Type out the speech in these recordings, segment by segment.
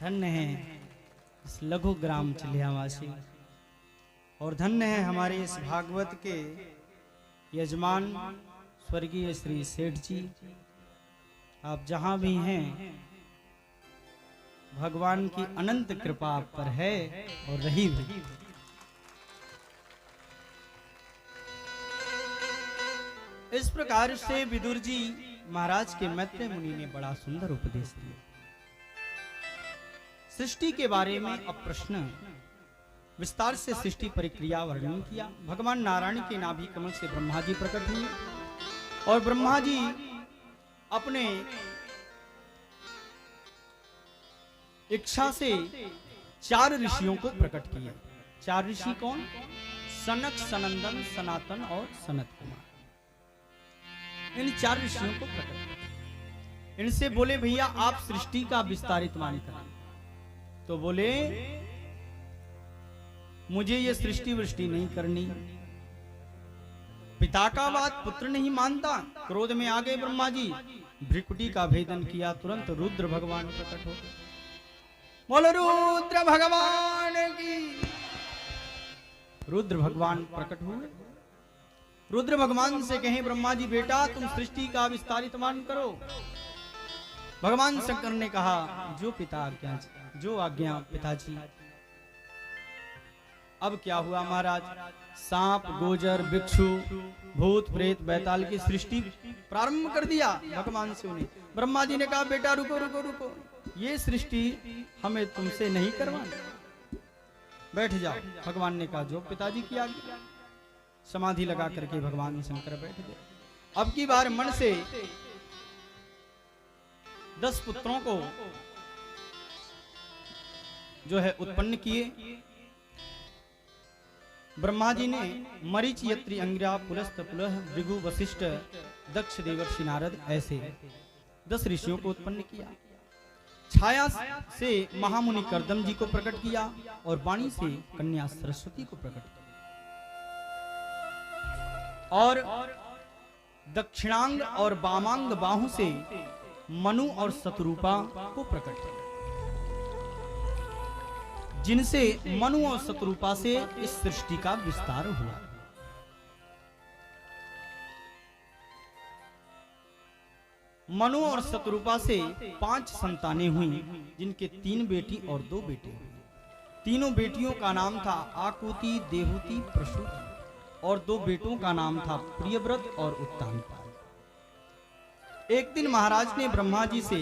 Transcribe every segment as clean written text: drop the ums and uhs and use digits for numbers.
धन्य है इस लघु ग्राम चिल्हियावासी और धन्य है हमारे इस भागवत के यजमान स्वर्गीय श्री सेठ जी। आप जहां भी हैं भगवान की अनंत कृपा आप पर है और रही भी। इस प्रकार से विदुर जी महाराज के मैत्रेय मुनि ने बड़ा सुंदर उपदेश दिया। सृष्टि के बारे में अब प्रश्न विस्तार से सृष्टि प्रक्रिया वर्णन किया। भगवान नारायण के नाभि कमल से ब्रह्मा जी प्रकट हुए और ब्रह्मा जी अपने इच्छा से 4 ऋषियों को प्रकट किया। 4 ऋषि कौन? सनक, सनंदन, सनातन और सनत कुमार। इन 4 ऋषियों को प्रकट किया। इनसे बोले भैया आप सृष्टि का विस्तारित मान करें। तो बोले मुझे ये सृष्टि वृष्टि नहीं करनी। पिता का बात पुत्र नहीं मानता। क्रोध में आ गए ब्रह्मा जी, भ्रिकुटी का भेदन किया। तुरंत रुद्र भगवान प्रकट हो। बोलो रुद्र भगवान की। रुद्र भगवान प्रकट हुए। रुद्र भगवान से कहे ब्रह्मा जी बेटा तुम सृष्टि का विस्तारित मान करो। भगवान शंकर ने कहा जो पिता आज्ञा, जो आज्ञा पिताजी। अब क्या हुआ महाराज? सांप, गोजर, भिक्षु, भूत, प्रेत, बैताल की सृष्टि प्रारंभ कर दिया भगवान से उन्हें। ब्रह्मा जी ने कहा बेटा रुको रुको रुको, ये सृष्टि हमें तुमसे नहीं करवानी, बैठ जाओ। भगवान ने कहा जो पिताजी की आज्ञा। समाधि लगा करके भगवान शंकर बैठ गए। अब की बार मन से 10 पुत्रों को जो है उत्पन्न किए। ब्रह्मा जी ने मरीच, यत्री, अंगिरा, पुलस्त, पुलह, भृगु, वशिष्ठ, दक्ष, देवर्षि, नारद ऐसे 10 ऋषियों को उत्पन्न किया। छाया से महामुनि कर्दम जी को प्रकट किया और वाणी से कन्या सरस्वती को प्रकट किया और दक्षिणांग और वामांग बाहु से मनु और शतरूपा को प्रकट किया, जिनसे मनु और शतरूपा से इस सृष्टि का विस्तार हुआ। मनु और शतरूपा से 5 संतानें हुई, जिनके 3 बेटी और 2 बेटे हुए। तीनों बेटियों का नाम था आकुति, देहुति, प्रसूति और 2 बेटों का नाम था प्रियव्रत और उत्तानपाल। एक दिन महाराज ने ब्रह्मा जी से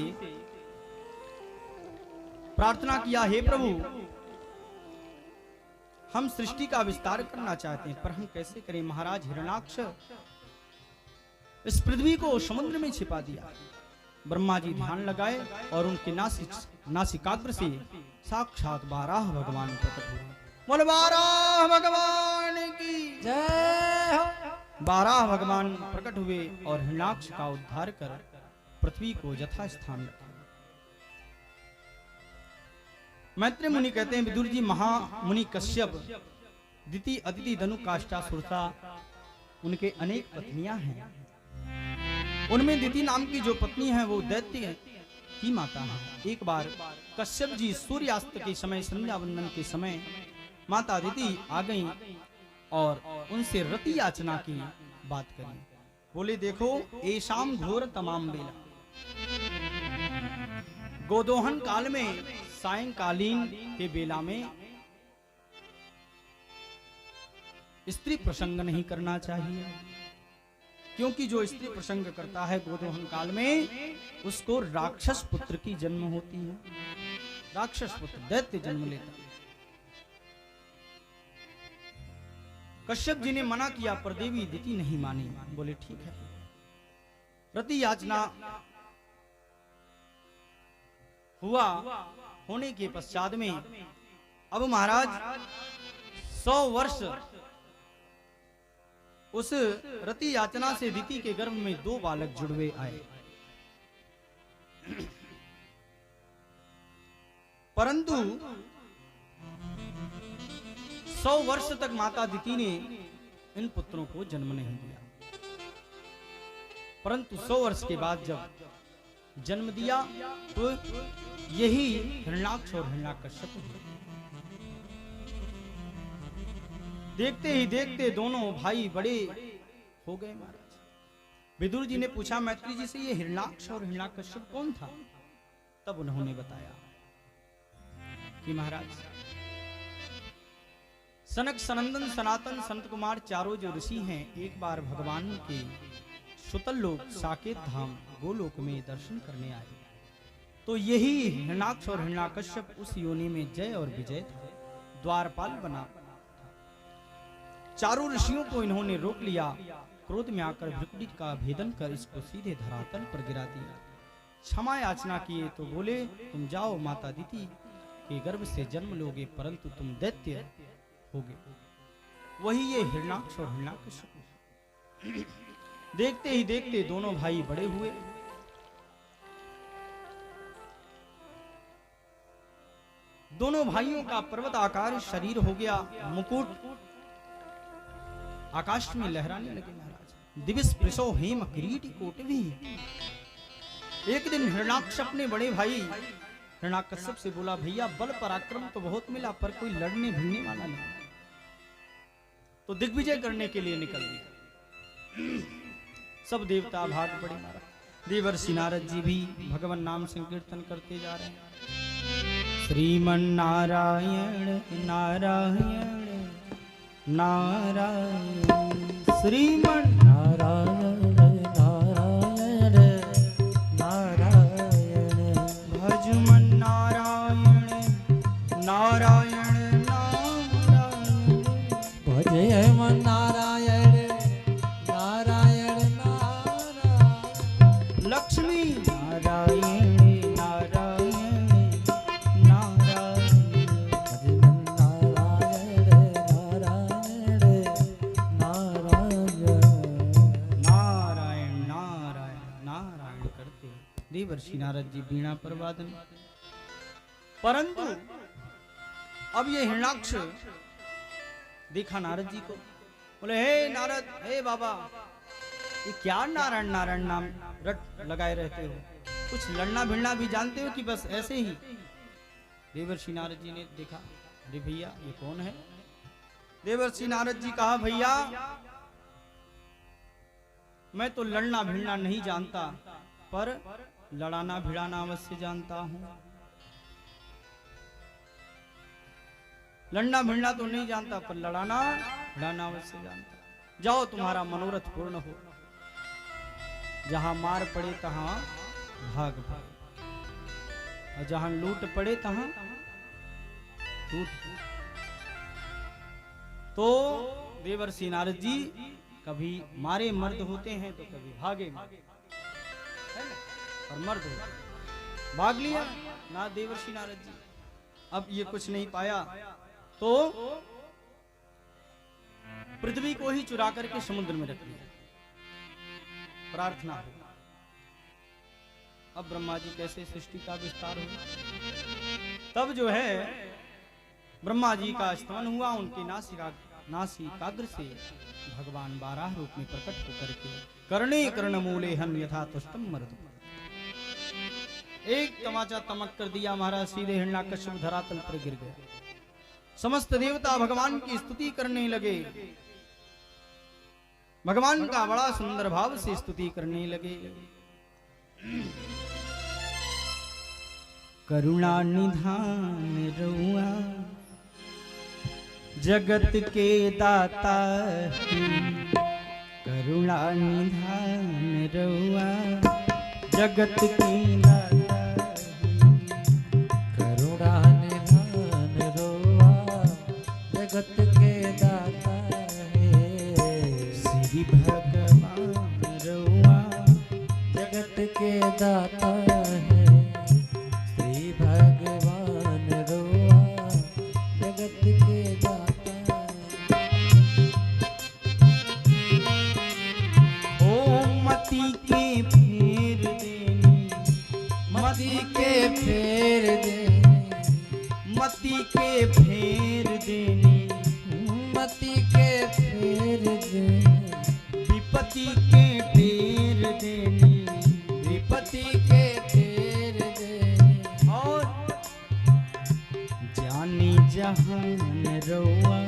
प्रार्थना किया, हे प्रभु हम सृष्टि का विस्तार करना चाहते हैं, पर हम कैसे करें? महाराज हिरण्याक्ष इस पृथ्वी को समुद्र में छिपा दिया। ब्रह्मा जी ध्यान लगाए और उनके नासिकाग्र से साक्षात बाराह भगवान प्रकट हुए। बोल बाराह भगवान की जय हो। बाराह भगवान प्रकट हुए और हिरण्याक्ष का उद्धार कर पृथ्वी को यथा स्थान रखा। मैत्रेय मुनि कहते हैं विदुर जी महामुनि कश्यप, दिति, अदिति, धनु, काष्ठा, सुरसा, उनके अनेक पत्नियां हैं। उनमें दिति नाम की जो पत्नी है वो दैत्य की माता है। एक बार कश्यप जी सूर्यास्त के समय, संध्या वंदन के समय माता दिति आ गई और उनसे रति याचना की बात करी। बोले देखो ऐशाम घोर तमाम बेला, गोदोहन काल में सायंकालीन के बेला में स्त्री प्रसंग नहीं करना चाहिए, क्योंकि जो स्त्री प्रसंग करता है गोदोहन काल में उसको राक्षस पुत्र की जन्म होती है। राक्षस पुत्र दैत्य जन्म लेता है। कश्यप जी ने मना किया पर देवी दिति नहीं मानी। बोले ठीक है। रति याचना हुआ। होने के पश्चात में अब महाराज 100 वर्ष उस रति याचना से दिति के गर्भ में 2 बालक जुड़वे आए, परंतु 100 वर्ष तक माता दिति ने इन पुत्रों को जन्म नहीं दिया। परंतु 100 वर्ष के बाद जब जन्म दिया तो यही हिरण्याक्ष और हिरण्याकश्यप है। देखते ही देखते दोनों भाई बड़े हो गए महाराज। विदुर जी ने पूछा मैत्री जी से, ये हिरण्याक्ष और हिरण्याकश्यप कौन था? तब उन्होंने बताया कि महाराज सनक, सनंदन, सनातन, संत कुमार चारों जो ऋषि हैं, एक बार भगवान के सुतल लोक साकेत धाम गोलोक में दर्शन करने आए। तो यही हिरण्याक्ष और हिरण्याकश्यप उस योनि में जय और विजय था, द्वारपाल बना। चारों ऋषियों को इन्होंने रोक लिया। क्रोध में आकर भृकुटी का भेदन कर इसको सीधे धरातल पर गिरा दिया। क्षमा याचना किए तो बोले, तुम जाओ माता अदिति के गर्भ से जन्म लोगे, परंतु तुम दैत्य होगे। वही ये हिरण्याक्ष और हिरण्याकश्यप। देखते ही देखते दोनों भाई बड़े हुए। दोनों भाइयों का पर्वत आकार शरीर हो गया, मुकुट आकाश में लहराने लगे महाराज। दिविस प्रिसो हेम किरीटी कोटवी। एक दिन हिरण्याक्ष अपने बड़े भाई हिरण्याकश्यप से बोला, भैया बल पराक्रम तो बहुत मिला पर कोई लड़ने भिड़ने वाला नहीं। तो दिग्विजय करने के लिए निकल दिया। सब देवता भाग पड़े महाराज। देवर्षि नारद जी भी भगवान नाम संकीर्तन करते जा रहे हैं। श्रीमन नारायण नारायण नारायण, श्रीमन नारायण नारायण नारायण, भजमन नारायण नारायण नारायण, भजे मन नारायण नारायण नारायण, लक्ष्मी नारायण देवर्षि नारद जी बीणा पर वादन। परंतु अब ये हिरण्याक्ष देखा नारद जी को, बोले, हे नारद, हे बाबा, ये क्या नारायण नारायण नाम रट लगाए रहते हो? कुछ लड़ना भिड़ना भी जानते हो कि बस ऐसे ही? देवर्षि नारद जी ने देखा, अरे भैया ये कौन है? देवर्षि नारद जी कहा, भैया मैं तो लड़ना भिड़ना नहीं जानता, पर लड़ाना भिड़ाना अवश्य जानता हूं। लड़ना भिड़ना तो नहीं जानता, पर लड़ाना भिड़ाना अवश्य जानता। जाओ तुम्हारा मनोरथ पूर्ण हो। जहां मार पड़े तहां भाग भाग, और जहां लूट पड़े तहां टूट। तो देवर्षि नारद जी कभी मारे मर्द होते हैं तो कभी भागे है ना? और मर्द हो भाग लिया ना देवर्षि नारद जी। अब ये कुछ नहीं पाया तो पृथ्वी को ही चुरा करके समुद्र में रख दिया। प्रार्थना हो, अब ब्रह्मा जी कैसे सृष्टि का विस्तार होगा? तब जो है ब्रह्मा जी का स्तमन हुआ। उनके नासिकाग्र से भगवान बारह रूप में प्रकट होकर के कर्णे कर्ण मूले हन यथा तुष्टम मर्द, एक तमाचा तमक कर दिया महाराज। सीधे हिरण्याकश्यप धरातल पर गिर गया। समस्त देवता भगवान की स्तुति करने लगे, भगवान का बड़ा सुंदर भाव से स्तुति करने लगे। करुणा निधान रउआ जगत के दाता, करुणा निधान रउआ जगत के दाता, करुणा निधान रउआ जगत के दाता है। श्री भगवान रउआ जगत के दाता है। श्री भगवान रउआ जगत के दाता है। ओ मति के फेर देनी, मति के फेर देनी, मति के फेर देनी, मति के फेर देनी, विपत्ति के फेर देनी, विपत्ति के फेर देनी, और जहान रउआ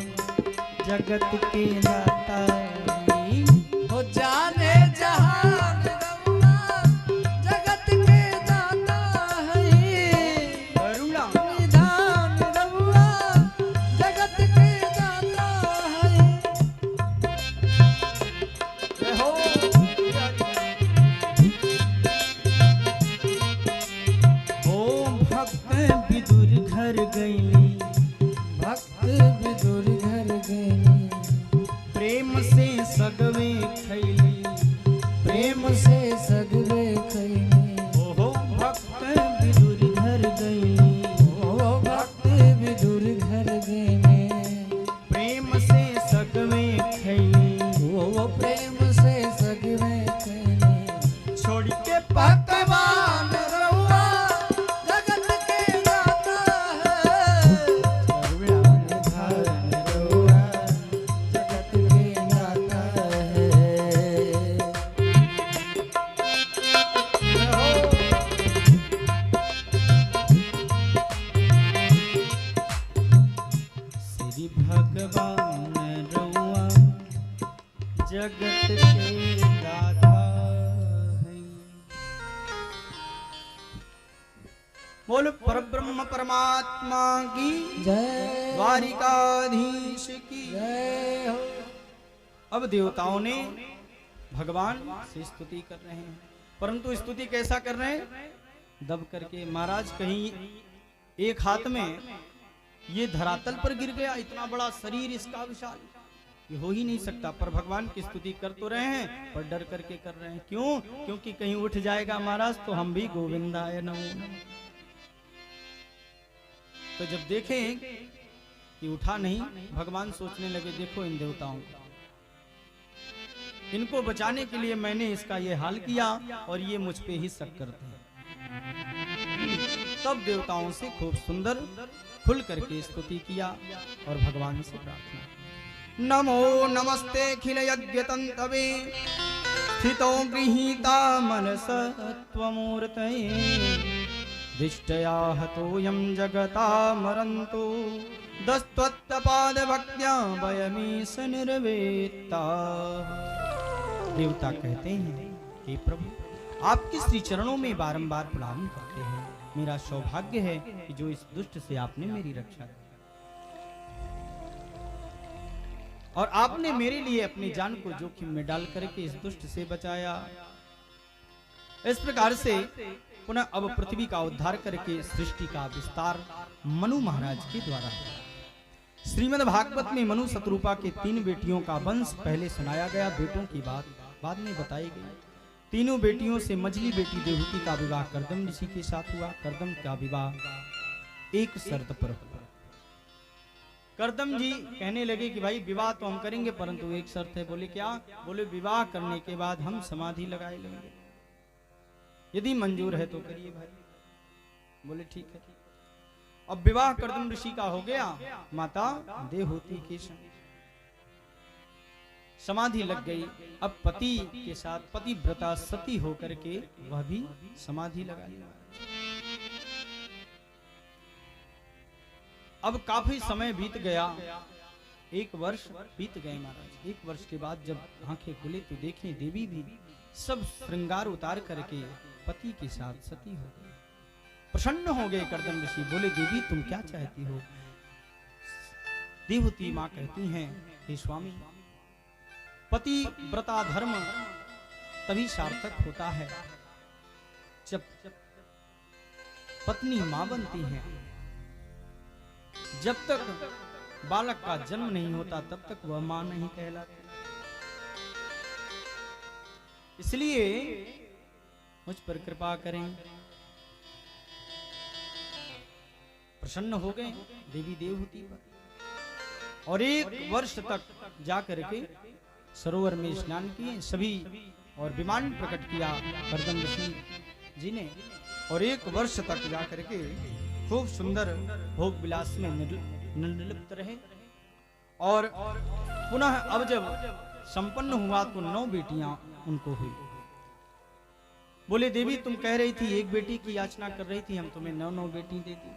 जगत के दाता हो जाने जहान रउआ जगत के दाता है करुणा निधान रउआ जगत के दाता है हो भक्त विदुर घर गईली भक्त विदुर घर गई प्रेम से सगवे खैली प्रेम से सगवे खैली ओहो भक्त विदुर घर गईली ओ भक्त विदुर घर गई प्रेम से सगवे खैली ओ प्रेम से सगवे खैली छोड़ के भगवान रउआ जगत के दाता है निधान रउआ जगत के दाता है श्री भगवान रउआ जगत के दाता है। बोल परब्रह्म परमात्मा की जय द्वारिकाधीश की। जय हो अब देवताओं ने भगवान से स्तुति कर रहे हैं, परंतु स्तुति कैसा कर रहे हैं? दब करके। महाराज कहीं एक हाथ में ये धरातल पर गिर गया, इतना बड़ा शरीर इसका विशाल, ये हो ही नहीं सकता। पर भगवान की स्तुति कर तो रहे हैं, पर डर करके कर रहे हैं। क्यों? क्योंकि कहीं उठ जाएगा महाराज तो हम भी गोविंदाय नमो नमः। तो जब देखें कि उठा नहीं, भगवान सोचने लगे देखो इन देवताओं को, इनको बचाने के लिए मैंने इसका ये हाल किया और ये मुझ पे ही शक करते हैं। तब देवताओं से खूब सुंदर खुल करके स्तुति किया और भगवान से प्रार्थना। नमो नमस्ते खिल यज्ञ तंतवे स्थितो गृहीता मनस त्वमूर्तये दिष्टया हतोऽयं जगता मरन्तो दस्त्वत्पाद भक्त्या वयमीश निर्वेत्ता। देवता कहते हैं कि प्रभु आपके श्री चरणों में बारंबार प्रणाम करते हैं। मेरा सौभाग्य है कि जो इस दुष्ट से आपने मेरी रक्षा की और आपने मेरे लिए अपनी जान को जोखिम में डाल करके इस दुष्ट से बचाया। इस प्रकार से पुनः अब पृथ्वी का उद्धार करके सृष्टि का विस्तार मनु महाराज के द्वारा हुआ। श्रीमद् भागवत में मनु शतरूपा के 3 बेटियों का वंश पहले सुनाया गया। बेटों की बात बाद में बताई गई। तीनों बेटियों से मझली बेटी देवहूति का विवाह करदम ऋषि के साथ हुआ। करदम का विवाह एक शर्त पर हुआ। करदम जी कहने लगे कि भाई विवाह तो हम करेंगे, परंतु एक शर्त है। बोले क्या? बोले विवाह करने के बाद हम समाधि लगाए लेंगे, यदि मंजूर है तो करिए भाई। बोले ठीक है। अब विवाह करदम ऋषि का हो गया, माता देवहूति के संग समाधि लग गई। अब पति के साथ पतिव्रता सती होकर के वह भी समाधि लगा लिया। अब काफी समय बीत गया, 1 वर्ष बीत गए महाराज। 1 वर्ष के बाद जब आंखें खुले तो देखें देवी भी सब श्रृंगार उतार करके पति के साथ सती हो गई। प्रसन्न हो गए करदम ऋषि। बोले देवी तुम क्या चाहती हो? देवहूति मां कहती हैं हे स्वामी, पति व्रता धर्म तभी सार्थक होता है जब पत्नी मां बनती है। जब तक बालक का जन्म नहीं होता तब तक वह मां नहीं कहलाती। इसलिए मुझ पर कृपा करें। प्रसन्न हो गए देवी देवहूति पर और 1 वर्ष तक जाकर के सरोवर में स्नान किए सभी और विमान प्रकट किया करदम ऋषि जी ने। और 1 वर्ष तक जाकर के खूब सुंदर भोग विलास में निर्लिप्त रहे। और पुनः अब जब संपन्न हुआ तो 9 बेटियां उनको हुई। बोले देवी तुम कह रही थी 1 बेटी की याचना कर रही थी, हम तुम्हें 9 बेटी दे दी।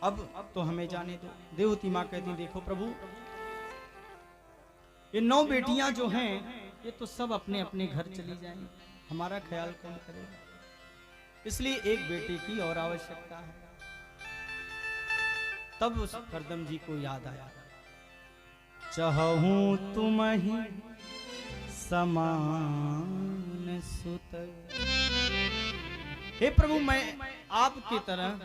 अब तो हमें जाने दो। देवती माँ कहती देखो प्रभु, ये 9 बेटियां जो हैं ये तो सब अपने अपने घर चली जाएंगी, हमारा ख्याल कौन करेगा, इसलिए एक बेटे की और आवश्यकता है। तब उस करदम जी को याद आया, चाहूं तुम ही समान सुत। हे प्रभु, मैं आपकी तरह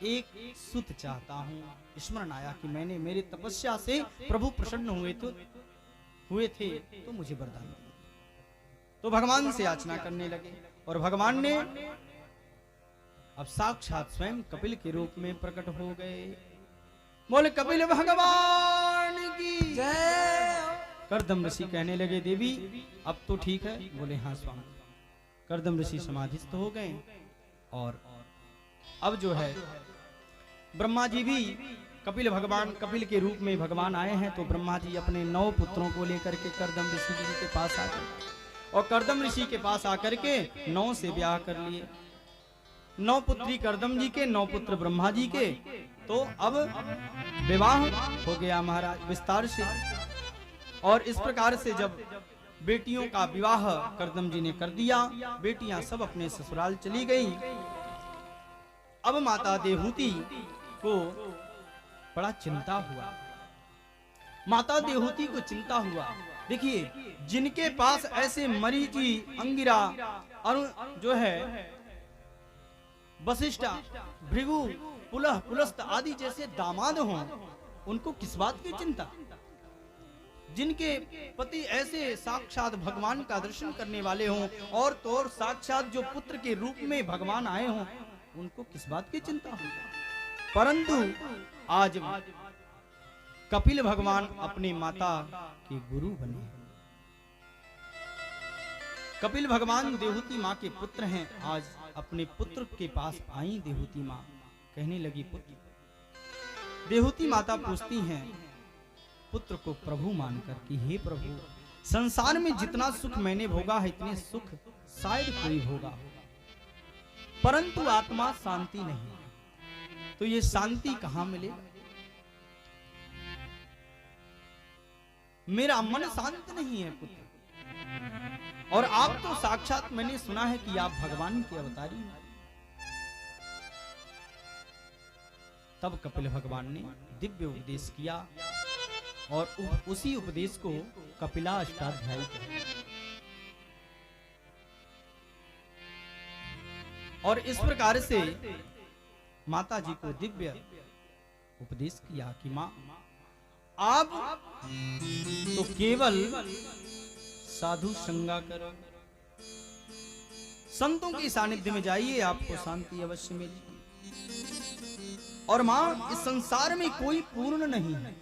एक सुत चाहता हूं। स्मरण आया कि मैंने मेरी तपस्या से प्रभु प्रसन्न हुए थे तो मुझे वरदान दिया। तो भगवान से याचना करने लगे और भगवान ने अब साक्षात स्वयं कपिल के रूप में प्रकट हो गए। बोले कपिल भगवान की जय। करदम ऋषि कहने लगे देवी अब तो ठीक है। बोले हाँ स्वामी। करदम ऋषि समाधिस्थ हो गए और अब जो है ब्रह्मा जी भी कपिल के रूप में भगवान आए हैं। तो ब्रह्मा जी अपने 9 पुत्रों को लेकर के करदम ऋषि जी के पास आ गए और करदम ऋषि के पास आकर के 9 से ब्याह कर लिए। 9 पुत्री करदम जी के, 9 पुत्र ब्रह्मा जी के। तो अब विवाह हो गया महाराज विस्तार से। और इस प्रकार से जब बेटियों का विवाह करदम जी ने कर दिया, बेटियां सब अपने ससुराल चली गई। अब माता देहूति को बड़ा चिंता हुआ। माता देहूति को चिंता हुआ। देखिए, जिनके पास ऐसे मरीचि, अंगिरा, अरुण जो है वशिष्ठ, भृगु, पुलह, पुलस्त आदि जैसे दामाद हों, उनको किस बात की चिंता। जिनके पति ऐसे साक्षात भगवान का दर्शन करने वाले हों और तो और साक्षात जो पुत्र के रूप में भगवान आए हों, उनको किस बात की चिंता हो। परंतु आज कपिल भगवान अपनी माता के गुरु बने। कपिल भगवान देहूति माँ के पुत्र हैं। आज अपने पुत्र के पास आई देहूति माँ, कहने लगी पुत्र। देहूति माता पूछती हैं पुत्र को प्रभु मानकर कि हे प्रभु, संसार में जितना सुख मैंने भोगा है इतने सुख शायद कोई भोगा, परंतु आत्मा शांति नहीं। तो ये शांति कहां मिलेगा? मेरा मन शांत नहीं है पुत्र। और आप तो साक्षात मैंने सुना है कि आप भगवान के अवतारी हैं। तब कपिल भगवान ने दिव्य उपदेश किया और उसी उपदेश को कपिलाष्टाध्यायी कहा। और इस प्रकार से माता जी को दिव्य उपदेश किया कि मां, आप तो केवल साधु संगा करो, संतों के सानिध्य में जाइए, आपको शांति अवश्य मिलेगी। और मां, इस संसार में कोई पूर्ण नहीं है।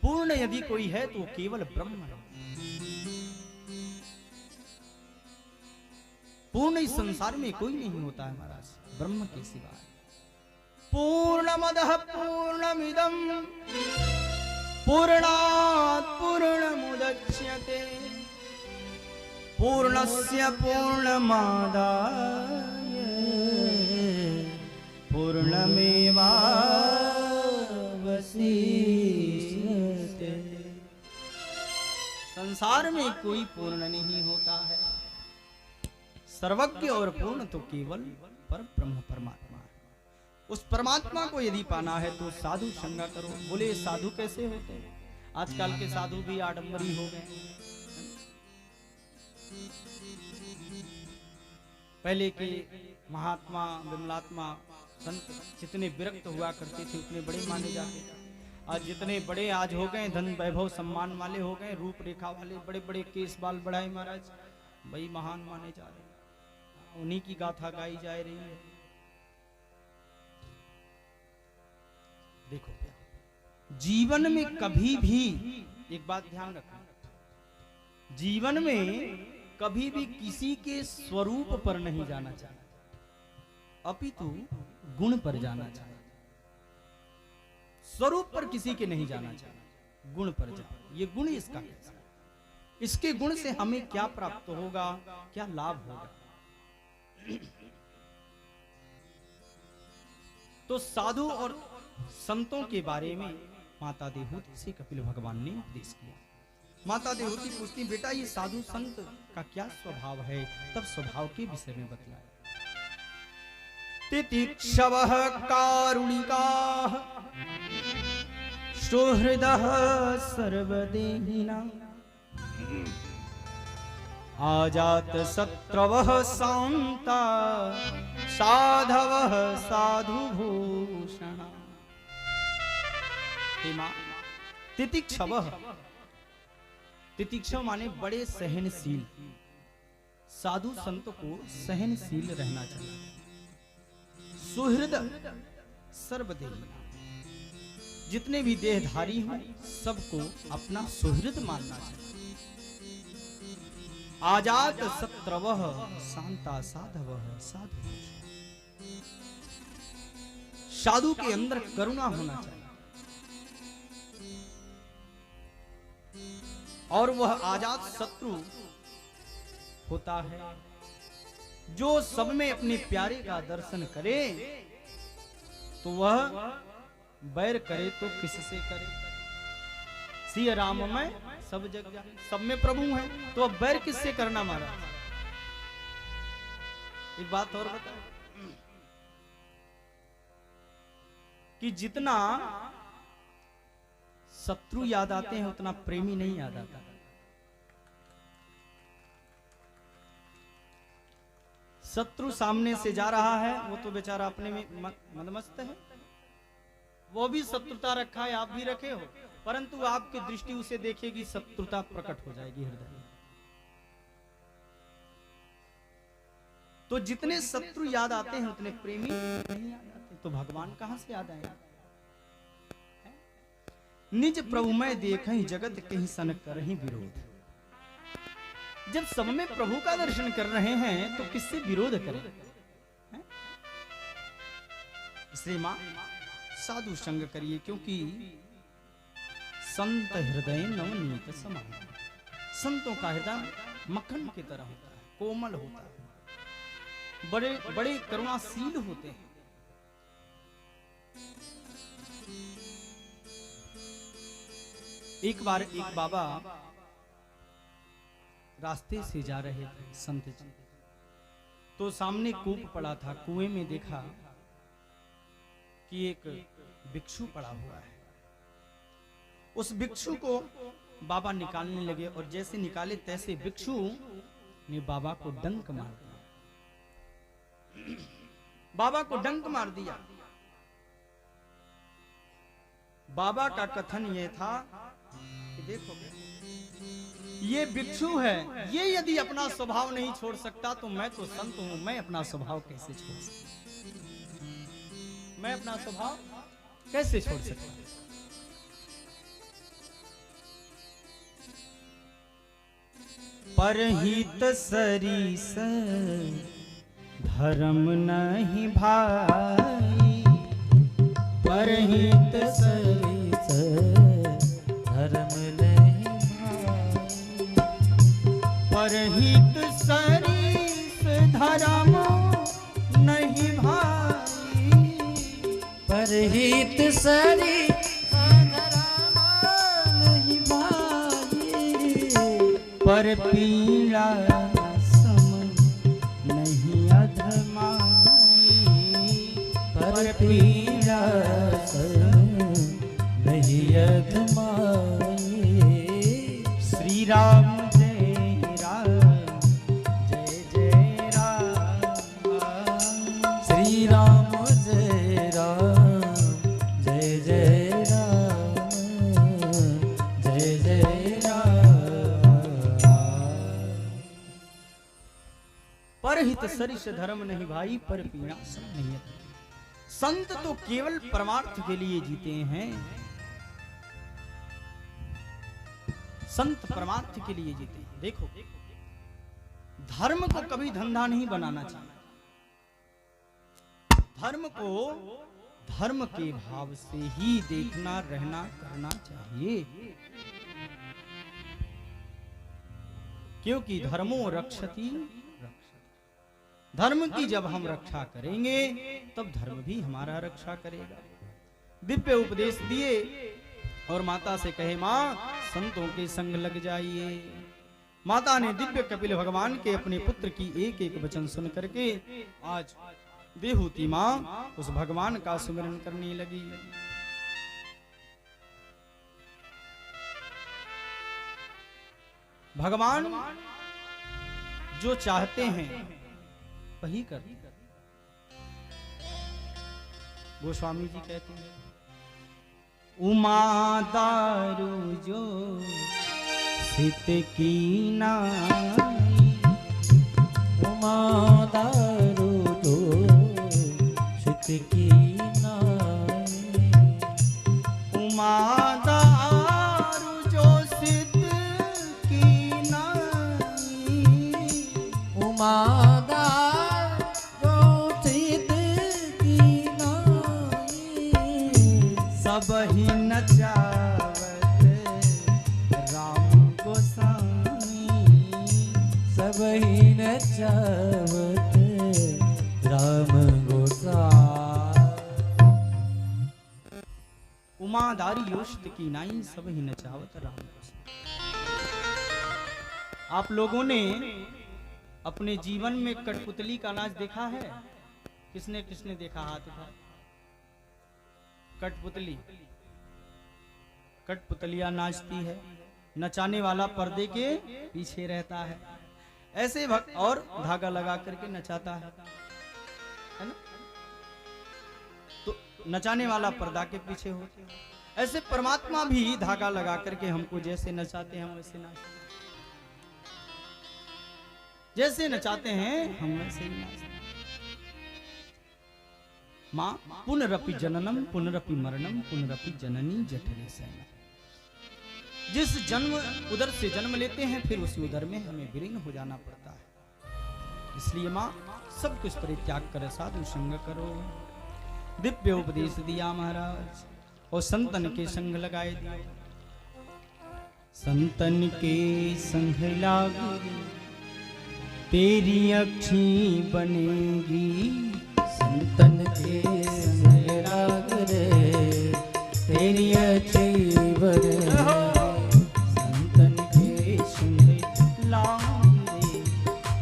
पूर्ण यदि कोई है तो केवल ब्रह्म है। पूर्ण इस संसार में कोई नहीं होता है महाराज, ब्रह्म के सिवाय। पूर्णमदः पूर्णमिदं पूर्णात् पूर्णमुदच्यते पूर्णस्य पूर्णमादाय पूर्णमेवावशिष्यते। संसार में कोई पूर्ण नहीं होता है। सर्वज्ञ और पूर्ण तो केवल पर ब्रह्म परमात्मा है। उस परमात्मा को यदि पाना है तो साधु संगा करो। बोले साधु कैसे होते हैं? आजकल के साधु भी आडंबरी हो गए। पहले के महात्मा विमलात्मा संत जितने विरक्त हुआ करते थे उतने बड़े माने जाते थे। आज जितने बड़े आज हो गए, धन वैभव सम्मान वाले हो गए, रूप रेखा वाले, बड़े बड़े केस बाल बढ़ाए महाराज, वही महान माने जा रहे हैं। उन्हीं की गाथा गाई जा रही है। देखो जीवन में कभी भी एक बात ध्यान रखना, जीवन में कभी भी किसी के स्वरूप पर नहीं जाना चाहिए, अपितु गुण पर जाना चाहिए। स्वरूप पर किसी के नहीं जाना चाहिए, गुण पर जाओ। ये गुण इसका कैसा, इसके गुण से हमें क्या प्राप्त होगा, क्या लाभ होगा। तो साधु और संतों के बारे में माता देवहूति से कपिल भगवान ने उपदेश किया। माता देवहूति पूछती, बेटा ये साधु संत का क्या स्वभाव है? तब स्वभाव के विषय में बतलाया। तितिक्षवः कारुणिकाः सुहृदः सर्वदेहिनां आजात शत्रवः शान्ता साधवः साधुभूषणा। तितिक्षवः, तितिक्षव माने बड़े सहनशील। साधु संत को सहनशील रहना चाहिए। सुहृद सर्वदेही, जितने भी देहधारी हों सबको अपना सुहृद मानना चाहिए। आजात शत्रवः शांता साधवः साधु, साधु के अंदर करुणा होना चाहिए और वह आजात शत्रु होता है जो सब में अपने प्यारे का दर्शन करे तो वह बैर करे तो किससे करे। सिया राम में सब जग जाए, सब में प्रभु है, तो अब बैर किससे करना महाराज? एक बात और बता कि जितना शत्रु याद आते हैं उतना प्रेमी नहीं याद आता। शत्रु सामने से जा रहा है, वो तो बेचारा अपने में मदमस्त है, वो भी शत्रुता रखा है, आप भी रखे हो, परंतु आपकी दृष्टि उसे देखेगी, शत्रुता प्रकट हो जाएगी हृदय में। तो जितने शत्रु याद आते हैं उतने प्रेमी नहीं याद आते। तो भगवान कहां से याद आएगा? निज प्रभु में देखें जगत कहीं सन करहीं विरोध। जब सब में प्रभु का दर्शन कर रहे हैं तो किससे विरोध करें? इसलिए मां साधु संग करिए, क्योंकि संत हृदय नवनीत समान। संतों का हृदय मक्खन की तरह होता है, कोमल होता है, बड़े बड़े करुणाशील होते हैं। एक बार एक बाबा रास्ते से जा रहे थे संत जी, तो सामने कूप पड़ा था। कुएं में देखा कि एक भिक्षु पड़ा हुआ है। उस भिक्षु को बाबा निकालने लगे और जैसे निकाले तैसे भिक्षु ने बाबा को डंक मार दिया। बाबा को डंक मार दिया। बाबा का कथन यह था कि देखो ये भिक्षु है, ये यदि अपना स्वभाव नहीं छोड़ सकता तो मैं तो संत हूं, मैं अपना स्वभाव कैसे छोड़ सकता? मैं अपना स्वभाव कैसे छोड़ सकता? परहित सरिस धर्म नहीं भाई, परहित सरिस धर्म नहीं भाई, परहित सरिस धर्म नहीं भाई, परहित सरिस धर्म नहीं भाई, पर पीड़ा सम नहीं अधमाई, पर पीड़ा नहीं अधमाई। श्री राम जय राम जय जय राम, श्री राम जय राम जय जय राम जय जय राम। परहित सरिस धर्म नहीं भाई, पर पीड़ा सम नहीं अधमाई। संत तो केवल परमार्थ के लिए जीते हैं, संत परमार्थ के लिए जीते हैं। देखो धर्म को कभी धंधा नहीं बनाना चाहिए, धर्म को धर्म के भाव से ही देखना रहना करना चाहिए, क्योंकि धर्मो रक्षति धर्म की जब हम रक्षा करेंगे तब धर्म भी हमारा रक्षा करेगा। दिव्य उपदेश दिए और माता से कहे, माँ संतों के संग लग जाइए। माता ने दिव्य कपिल भगवान के अपने पुत्र की एक एक वचन सुन करके आज देहूती माँ उस भगवान का सुमिरन करने लगी। भगवान जो चाहते हैं वही करते हैं। गोस्वामी जी कहते हैं, उमा दारू जो सित की नाई, उमा दारू जो सित की नाई, उमा दारू जो सित की नाई, उमा दारू सित की नाई, सब ही नचावत राम गोसाई, सब ही नचावत राम गोसाई। उमादारी योषित की नाई, सब ही नचावत राम गोसाई। आप लोगों ने अपने जीवन में कठपुतली का नाच देखा है? किसने किसने देखा? हाथ उठा। कठपुतली, कठपुतलियां नाचती है, नचाने वाला पर्दे के पीछे रहता है, ऐसे भक्त और धागा लगा करके नचाता है ना? तो नचाने वाला पर्दा के पीछे होते हैं। ऐसे परमात्मा भी धागा लगा करके हमको जैसे नचाते हैं हम वैसे नाचते हैं, जैसे नचाते हैं हम वैसे ही नाचते हैं। माँ पुनरपि जननम पुनरपि मरणम पुनरपि जननी जठरे सैना। जिस जन्म उदर से जन्म लेते हैं फिर उसी उदर में हमें विलीन हो जाना पड़ता है। इसलिए माँ सब कुछ परित्याग कर साधु संग करो। दिव्य उपदेश दिया महाराज और संतन के संग लगाए दिए। संतन के संग लागे तेरी अक्षी बनेगी, संतन के संग लाग रे तेरी अच्छी बनेगी, संतन के संग लागे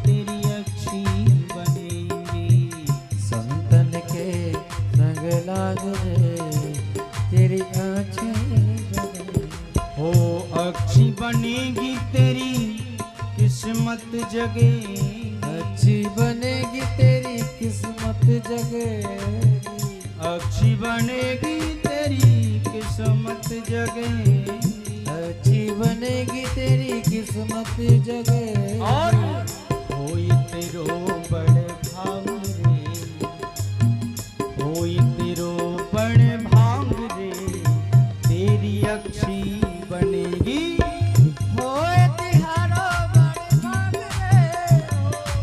तेरी अक्षी बनेगी, संतन के संग लाग रे तेरी अच्छी बनेगी। हो अक्षी बनेगी तेरी किस्मत जगे, अच्छी बनेगी तेरी किस्मत जगेगी, अच्छी बनेगी तेरी किस्मत जगे, अच्छी बनेगी तेरी किस्मत जगेगी। और होई तेरो बड़ भाग रे, होई तेरो बड़ भाग रे तेरी अक्षी बनेगी, होए तिहारो बड़ भाग रे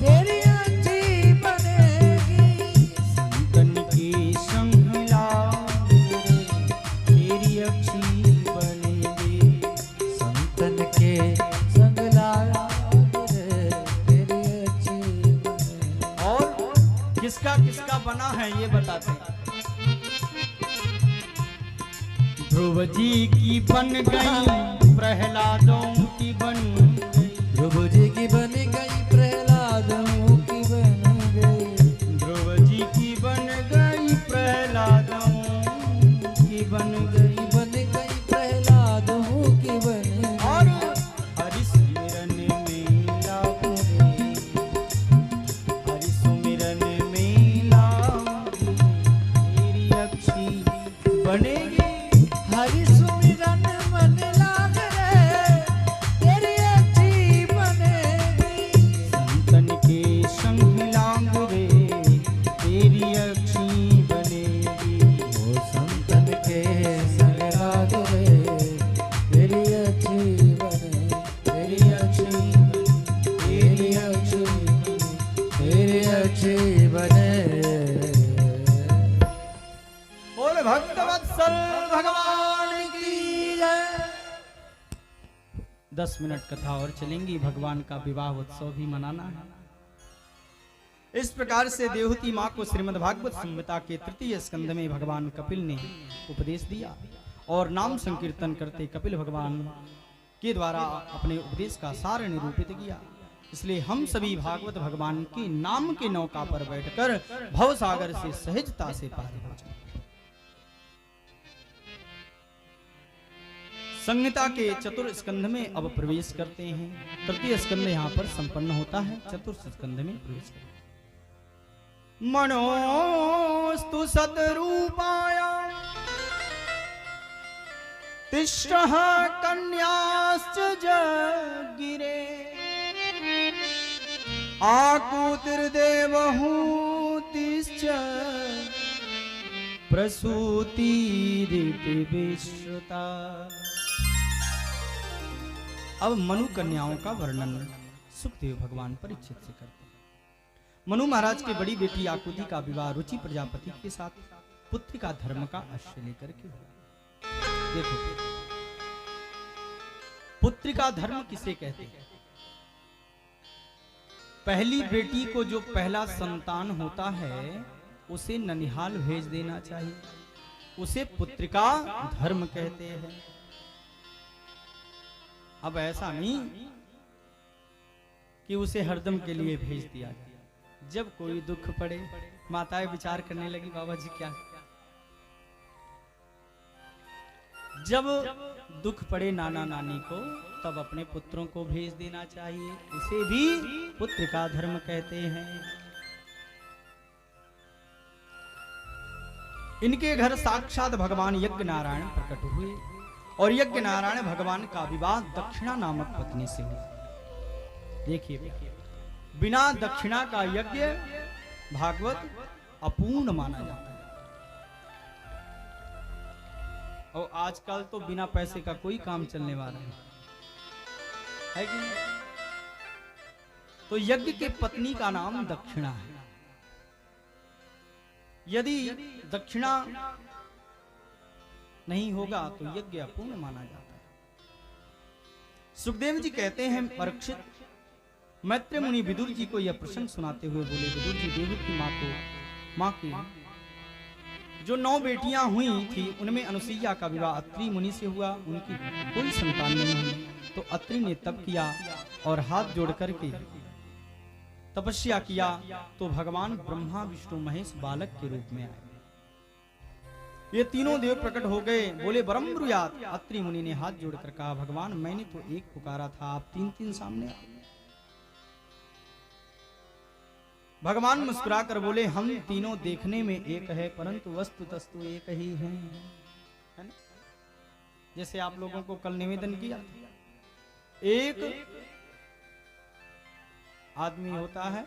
तेरी अच्छी बनेगी, संतन की संग लाग रे तेरी अक्षी बनेगी, संतन के संग लाग रे तेरी अच्छी बनेगी। और किसका किसका बना है ये बताते हैं। ध्रुव जी की बन गई, प्रहलादों की बन गई, ध्रुव जी की बन गई प्रहलादों की बन गई, ध्रुव जी की बन गई प्रहलादों की बन गई, प्रहलादों की बन गई। और हरि सुमिरन में लाग रे, हरि सुमिरन में लाग तेरी अक्षी बनेगी, हरि सुमिरन मन लाग रे तेरी अच्छी बनेगी, संतन के संग लाग रे तेरी अक्षी बनेगी, ओ संतन के संग लाग रे तेरी अच्छी बने, तेरी अच्छी तेरी अच्छी तेरी अच्छी बने। बोल भक्तवत्सल भगवान की जय। 10 मिनट कथा और चलेंगी, भगवान का विवाह उत्सव भी मनाना है। इस प्रकार से देवहूति माँ को श्रीमद् भागवत संहिता के तृतीय स्कंध में भगवान कपिल ने उपदेश दिया और नाम संकीर्तन करते कपिल भगवान के द्वारा अपने उपदेश का सार निरूपित किया। इसलिए हम सभी भागवत भगवान के नाम के नौका पर बैठकर भव सागर से सहजता से पार हो जाए। संहिता के चतुर्थ स्कंध में अब प्रवेश करते हैं। तृतीय स्कंध यहाँ पर संपन्न होता है, चतुर्थ स्कंध में प्रवेश करते हैं। मनोस्तु सतरूपाय तिष्ठः कन्याश्च जगिरे आकुतिर्देवहूतिश्च प्रसूतिरिति विश्रुता। अब मनु कन्याओं का वर्णन सुखदेव भगवान परीक्षित से करते हैं। मनु महाराज की बड़ी बेटी आकुति का विवाह रुचि प्रजापति के साथ पुत्र का धर्म का आश्रय लेकर के हुआ। देखो, पुत्र का धर्म किसे कहते हैं? पहली बेटी को जो पहला संतान होता है उसे ननिहाल भेज देना चाहिए, उसे पुत्र का धर्म कहते हैं। अब ऐसा नहीं कि उसे हरदम के लिए भेज दिया जाए। जब कोई दुख पड़े, माताएं विचार करने लगी, बाबा जी क्या, जब दुख पड़े नाना नानी को तब अपने पुत्रों को भेज देना चाहिए, इसे भी पुत्र का धर्म कहते हैं। इनके घर साक्षात भगवान यज्ञ नारायण प्रकट हुए और यज्ञ नारायण भगवान का विवाह दक्षिणा नामक पत्नी से हुआ। देखिए, बिना दक्षिणा का यज्ञ भागवत अपूर्ण माना जाता है। और आजकल तो बिना पैसे का कोई काम चलने वाला है कि नहीं? तो यज्ञ के पत्नी का नाम दक्षिणा है। यदि दक्षिणा नहीं होगा तो यज्ञ अपूर्ण माना जाता है। सुखदेव जी कहते हैं, परीक्षित, मैत्र मुनि विदुर जी को यह प्रसंग सुनाते हुए बोले, विदुर जी, देवकी की मां की जो 9 बेटियां हुई थी उनमें अनुसुईया का विवाह अत्रि मुनि से हुआ, उनकी कोई संतान नहीं हुई। तो अत्रि ने तप किया और हाथ जोड़ करके तपस्या किया तो भगवान ब्रह्मा विष्णु महेश बालक के रूप में आए। ये तीनों देव प्रकट हो गए, बोले बरम ब्रूयात। अत्रि मुनि ने हाथ जोड़कर कहा, भगवान मैंने तो एक पुकारा था, आप 3 सामने आ। भगवान मुस्कुराकर बोले, हम तीनों देखने में एक है परंतु वस्तु तस्तु एक ही है ना? जैसे आप लोगों को कल निवेदन किया, एक आदमी होता है,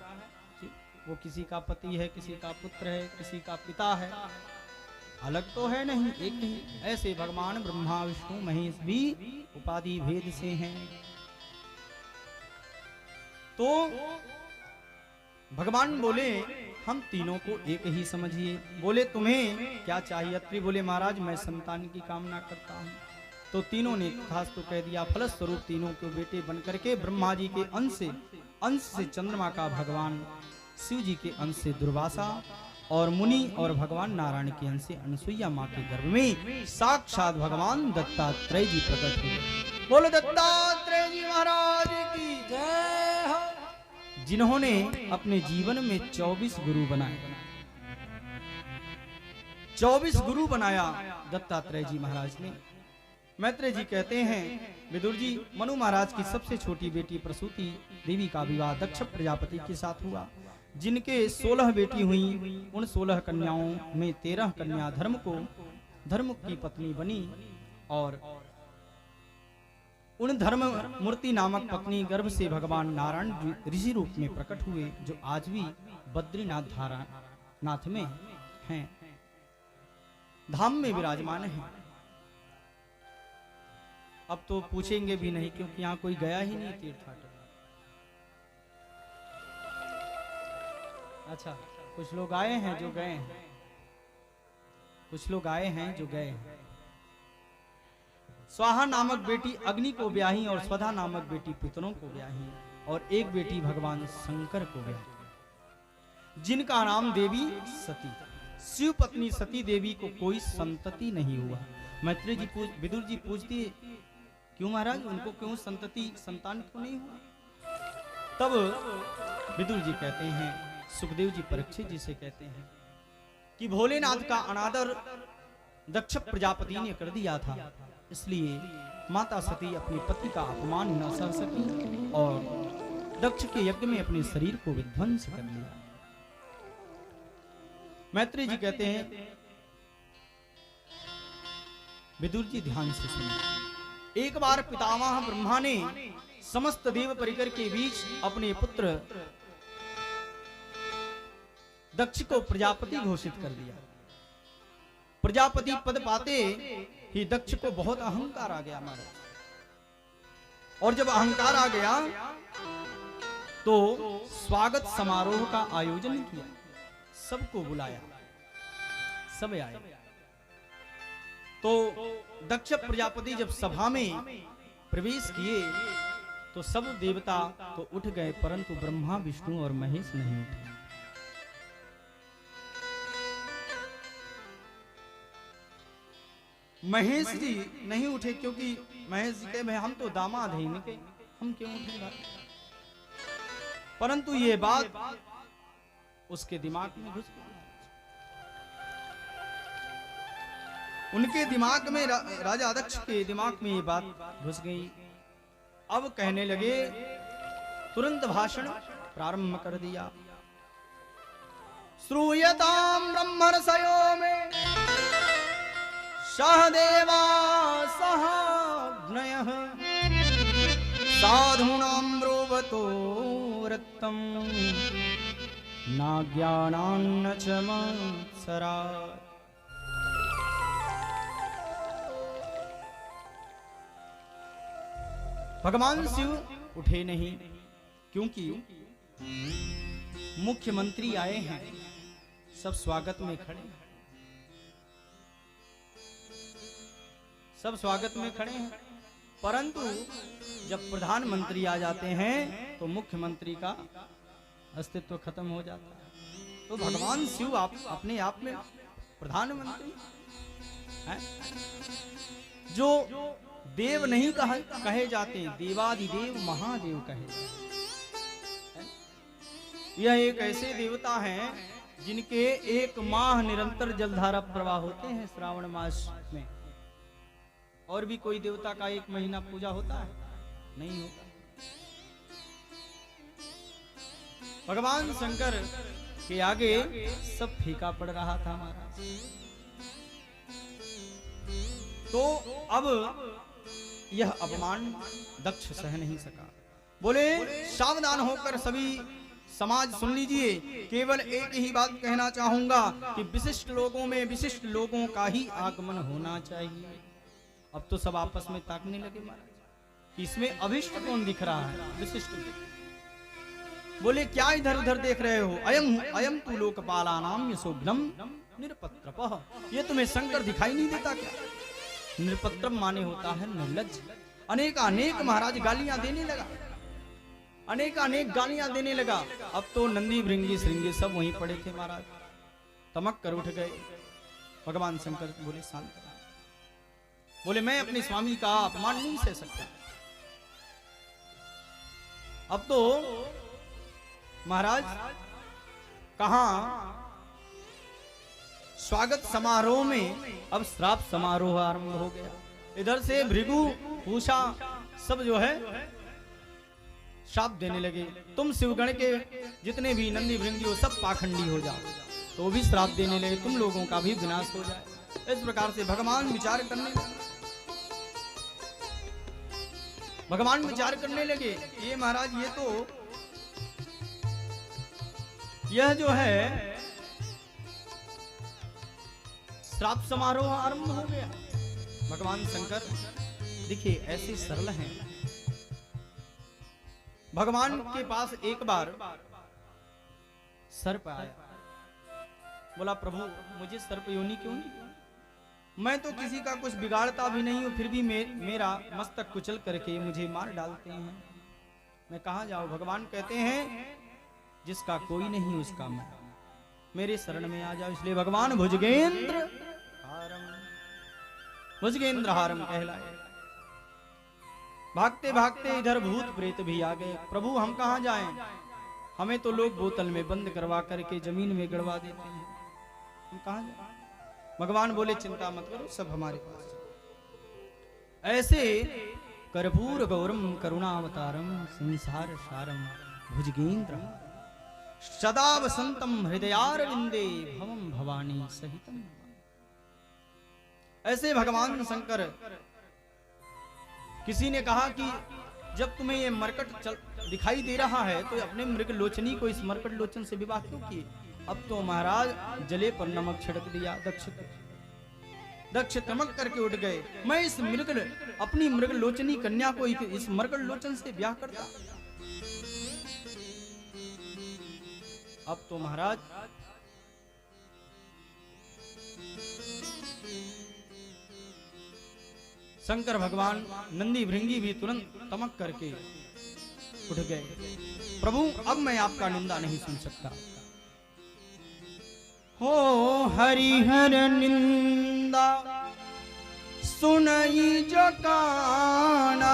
वो किसी का पति है, किसी का पुत्र है, किसी का पिता है, अलग तो है नहीं, एक नहीं। ऐसे भगवान ब्रह्मा विष्णु महेश भी उपाधि भेद से हैं। तो भगवान बोले, हम तीनों को एक ही समझिए। बोले, तुम्हें क्या चाहिए? अत्रि बोले, महाराज मैं संतान की कामना करता हूँ। तो तीनों ने तथास्तु कह दिया। फलस्वरूप तीनों के बेटे बनकर के ब्रह्मा जी के अंश से चंद्रमा का भगवान शिव जी के अंश से दुर्वासा और मुनि और भगवान नारायण के अंश से अनुसुईया माँ के गर्भ में साक्षात भगवान दत्तात्रेय जी प्रकट हुए। बोलो दत्तात्रेय जी महाराज की जय हो। जिन्होंने अपने जीवन में 24 गुरु बनाए, 24 गुरु बनाया दत्तात्रेय जी महाराज ने। मैत्रेय जी कहते हैं, विदुर जी, मनु महाराज की सबसे छोटी बेटी प्रसूति देवी का विवाह दक्ष प्रजापति के साथ हुआ। जिनके 16 बेटी हुई, उन 16 कन्याओं में 13 कन्या धर्म की पत्नी बनी और उन धर्म मूर्ति नामक पत्नी गर्भ से भगवान नारायण ऋषि रूप में प्रकट हुए, जो आज भी बद्रीनाथ में हैं, धाम में विराजमान हैं। अब तो पूछेंगे भी नहीं क्योंकि यहाँ कोई गया ही नहीं तीर्थाटन। अच्छा, कुछ लोग आए हैं जो गए हैं, कुछ लोग आए हैं जो गए हैं। स्वाहा नामक बेटी अग्नि को ब्याही और स्वधा नामक बेटी पितरों को ब्याही और एक बेटी भगवान शंकर को ब्याही, जिनका नाम देवी सती। शिव पत्नी सती देवी को कोई संतति नहीं हुआ। मैत्रेय जी विदुर जी पूछती है क्यों महाराज, उनको क्यों संतति संतान क्यों नहीं हुआ? तब विदुर जी कहते हैं, सुखदेव जी परीक्षित जी से कहते हैं कि भोलेनाथ का अनादर दक्ष प्रजापति ने कर दिया था, इसलिए माता सती अपने पति का अपमान न सह सकी और दक्ष के यज्ञ में अपने शरीर को विध्वंस कर लिया। मैत्रेय जी कहते हैं, विदुर जी ध्यान से सुनिए। एक बार पितामह ब्रह्मा ने समस्त देव परिकर के बीच अपने पुत्र दक्ष को प्रजापति घोषित कर दिया। प्रजापति पद पाते ही दक्ष को बहुत अहंकार आ गया महाराज, और जब अहंकार आ गया तो स्वागत समारोह का आयोजन किया, सबको बुलाया, सब आए। तो दक्ष प्रजापति जब सभा में प्रवेश किए तो सब देवता तो उठ गए, परंतु ब्रह्मा विष्णु और महेश नहीं उठे। महेश जी नहीं उठे क्योंकि महेश जी कहे, भाई हम तो दामाद हैं इनके, हम क्यों उठेंगे? परंतु ये बात उसके दिमाग में घुस गई। उनके दिमाग में राजा दक्ष के दिमाग में ये बात घुस गई। अब कहने लगे, तुरंत भाषण प्रारंभ कर दिया। श्रूयताम ब्रह्मर्षयो में सहदेवा सहाग्नयः साधूनां ब्रुवतो रक्तं नाज्ञानान्न च मत्सरा। भगवान शिव उठे नहीं, क्योंकि मुख्यमंत्री आए हैं, सब स्वागत में खड़े हैं, सब स्वागत में खड़े हैं। परंतु जब प्रधानमंत्री आ जाते हैं तो मुख्यमंत्री का अस्तित्व खत्म हो जाता है। तो भगवान शिव अपने आप में प्रधानमंत्री हैं, जो देव नहीं कहे जाते, देवादिदेव महादेव कहे जाते। यह एक ऐसे देवता हैं जिनके एक माह निरंतर जलधारा प्रवाह होते हैं श्रावण मास में। और भी कोई देवता का एक महीना पूजा होता है? नहीं होता। भगवान शंकर के आगे सब फीका पड़ रहा था महाराज। तो अब यह अपमान दक्ष सह नहीं सका। बोले, सावधान होकर सभी समाज सुन लीजिए, केवल एक ही बात कहना चाहूंगा कि विशिष्ट लोगों में विशिष्ट लोगों का ही आगमन होना चाहिए। अब तो सब आपस में ताकने लगे महाराज कि इसमें अभिष्ट कौन दिख रहा है, विशिष्ट। बोले, क्या इधर उधर देख रहे हो? अयम तु लोकपालानाम यशोभ्रम निरपत्रपः। ये तुम्हें शंकर दिखाई नहीं देता क्या? निरपत्रम माने होता है निर्लज्ज। अनेक महाराज गालियां देने लगा, अनेक गालियां देने लगा। अब तो नंदी भृंगी श्रृंगी सब वहीं पड़े थे महाराज, तमक कर उठ गए। भगवान शंकर बोले, शांत। बोले, मैं अपने स्वामी का अपमान नहीं सह सकता। अब तो महाराज कहां स्वागत समारोह में अब श्राप समारोह आरंभ हो गया। इधर से भृगु पूषा सब जो है शाप देने लगे, तुम शिवगण के जितने be नंदी भृंगी हो सब पाखंडी हो जाओ। तो भी श्राप देने लगे, तुम लोगों का भी विनाश हो जाए। इस प्रकार से भगवान विचार करने लगे। भगवान विचार करने लगे, ये महाराज ये तो यह जो है श्राप समारोह आरंभ हो गया। भगवान शंकर देखिए ऐसे सरल हैं। भगवान के पास एक बार सर्प आया, बोला, प्रभु मुझे सर्प योनि क्यों नहीं? मैं तो किसी का कुछ बिगाड़ता भी नहीं हूं, फिर भी मेरा मस्तक कुचल करके मुझे मार डालते हैं, मैं कहां जाऊं? भगवान कहते हैं, जिसका कोई नहीं उसका मैं। मेरे शरण में आ जाओ। इसलिए भगवान भुजगेंद्र हारम कहलाए। भागते भागते इधर भूत प्रेत भी आ गए। प्रभु हम कहां जाएं? हमें तो लोग बोतल में बंद करवा करके जमीन में गड़वा देते हैं, हम कहां जाएं? भगवान बोले चिंता मत करो, सब हमारे पास। ऐसे कर्पूर गौरम करुणावतारम संसार सारम भुजगेंद्र सदा वसंतम हृदयारविंदे भवम भवानी सहितम। ऐसे भगवान शंकर, किसी ने कहा कि जब तुम्हें ये मरकट दिखाई दे रहा है तो अपने मृग लोचनी को इस मरकट लोचन से विवाह क्यों किए? अब तो महाराज जले पर नमक छिड़क दिया। दक्ष तमक करके उठ गए। मैं इस अपनी मृग लोचनी कन्या को इस मरकट लोचन से ब्याह करता। अब तो महाराज शंकर भगवान नंदी भृंगी भी तुरंत तमक करके उठ गए। प्रभु अब मैं आपका निंदा नहीं सुन सकता। हो हरिहर निंदा सुनई जो काना,